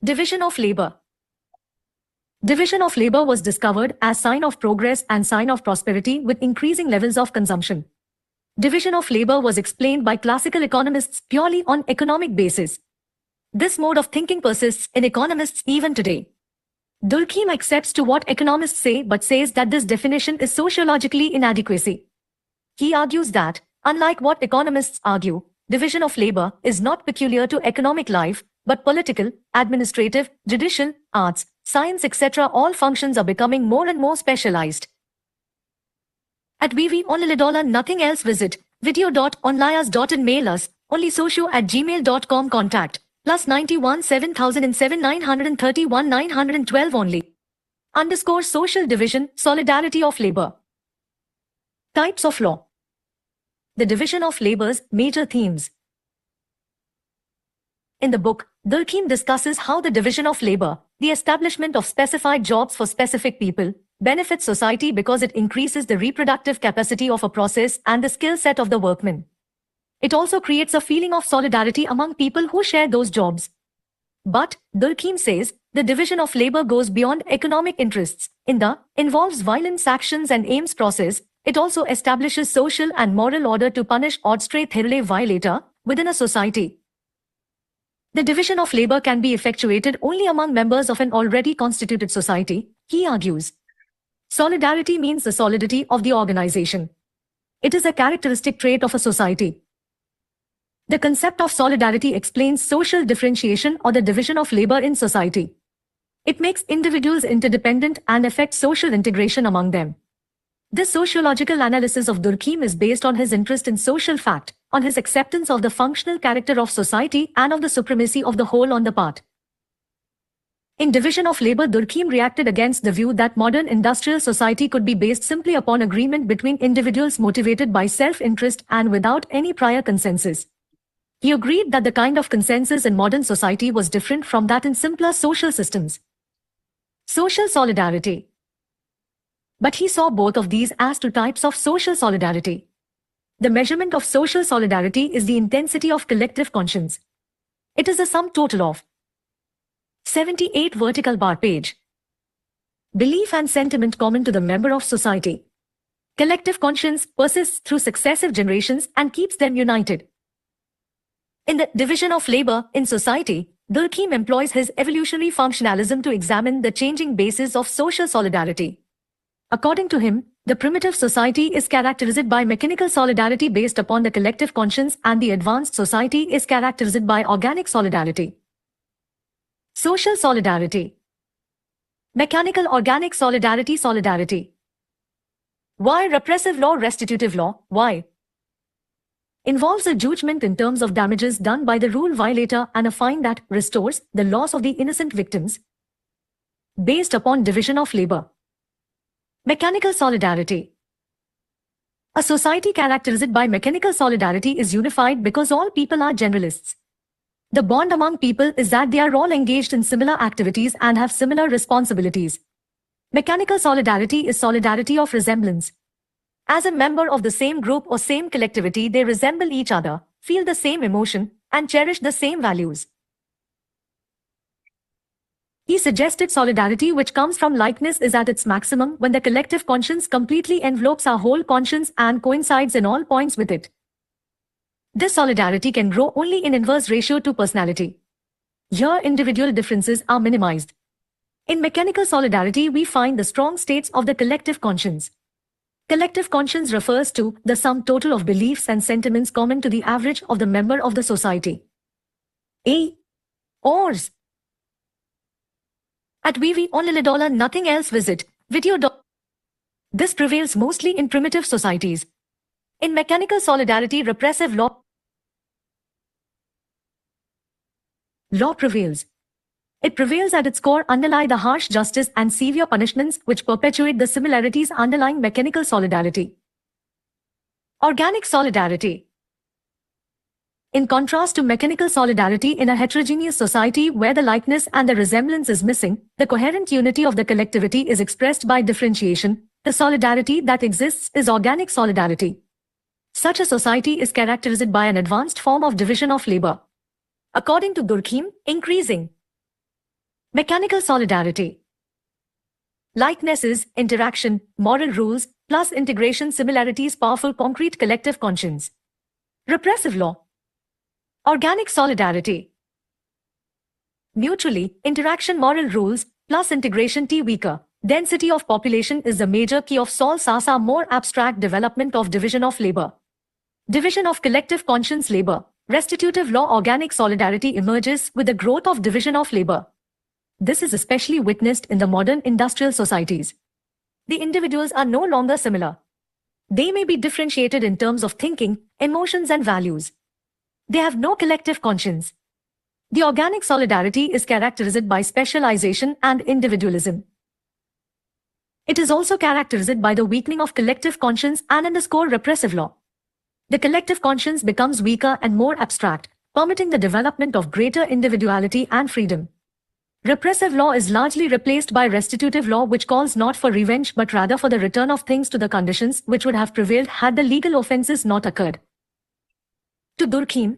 Division of labor. Division of labor was discovered as sign of progress and sign of prosperity with increasing levels of consumption. Division of labor was explained by classical economists purely on economic basis. This mode of thinking persists in economists even today. Durkheim accepts to what economists say but says that this definition is sociologically inadequacy. He argues that, unlike what economists argue, division of labor is not peculiar to economic life, but political, administrative, judicial, arts, science etc. all functions are becoming more and more specialized. At VV $, nothing else. Visit video.onlias.in. Mail us onlysocio@gmail.com. Contact +91 7007 931 912 only. _social division, solidarity of labor. Types of law. The division of labor's major themes. In the book, Durkheim discusses how the division of labor, the establishment of specified jobs for specific people, benefits society because it increases the reproductive capacity of a process and the skill set of the workmen. It also creates a feeling of solidarity among people who share those jobs. But, Durkheim says, the division of labor goes beyond economic interests. Involves violence actions and aims process. It also establishes social and moral order to punish odstray therule violator within a society. The division of labor can be effectuated only among members of an already constituted society, he argues. Solidarity means the solidity of the organization. It is a characteristic trait of a society. The concept of solidarity explains social differentiation or the division of labor in society. It makes individuals interdependent and affects social integration among them. This sociological analysis of Durkheim is based on his interest in social fact, on his acceptance of the functional character of society and of the supremacy of the whole on the part. In Division of Labor, Durkheim reacted against the view that modern industrial society could be based simply upon agreement between individuals motivated by self-interest and without any prior consensus. He agreed that the kind of consensus in modern society was different from that in simpler social systems. Social solidarity. But he saw both of these as two types of social solidarity. The measurement of social solidarity is the intensity of collective conscience. It is the sum total of 78 vertical bar page. Belief and sentiment common to the member of society. Collective conscience persists through successive generations and keeps them united. In the division of labor in society, Durkheim employs his evolutionary functionalism to examine the changing basis of social solidarity. According to him, the primitive society is characterized by mechanical solidarity based upon the collective conscience, and the advanced society is characterized by organic solidarity. Social solidarity. Mechanical organic solidarity. Solidarity. Why repressive law, restitutive law? Why? Involves a judgment in terms of damages done by the rule violator and a fine that restores the loss of the innocent victims. Based upon division of labor. Mechanical solidarity. A society characterized by mechanical solidarity is unified because all people are generalists. The bond among people is that they are all engaged in similar activities and have similar responsibilities. Mechanical solidarity is solidarity of resemblance. As a member of the same group or same collectivity, they resemble each other, feel the same emotion, and cherish the same values. He suggested solidarity which comes from likeness is at its maximum when the collective conscience completely envelopes our whole conscience and coincides in all points with it. This solidarity can grow only in inverse ratio to personality. Here individual differences are minimized. In mechanical solidarity we find the strong states of the collective conscience. Collective conscience refers to the sum total of beliefs and sentiments common to the average of the member of the society. Ors. At VV $, nothing else. Visit video. This prevails mostly in primitive societies. In mechanical solidarity, repressive law prevails. It prevails at its core underlie the harsh justice and severe punishments which perpetuate the similarities underlying mechanical solidarity. Organic solidarity. In contrast to mechanical solidarity in a heterogeneous society where the likeness and the resemblance is missing, the coherent unity of the collectivity is expressed by differentiation. The solidarity that exists is organic solidarity. Such a society is characterized by an advanced form of division of labor. According to Durkheim, increasing Mechanical solidarity. Likenesses, interaction, moral rules, plus integration similarities powerful concrete collective conscience. Repressive law. Organic solidarity. Mutually, interaction moral rules, plus integration T weaker. Density of population is the major key of Sol Sasa more abstract development of division of labor. Division of collective conscience labor. Restitutive law organic solidarity emerges with the growth of division of labor. This is especially witnessed in the modern industrial societies. The individuals are no longer similar. They may be differentiated in terms of thinking, emotions and values. They have no collective conscience. The organic solidarity is characterized by specialization and individualism. It is also characterized by the weakening of collective conscience and underscore repressive law. The collective conscience becomes weaker and more abstract, permitting the development of greater individuality and freedom. Repressive law is largely replaced by restitutive law which calls not for revenge but rather for the return of things to the conditions which would have prevailed had the legal offenses not occurred. To Durkheim,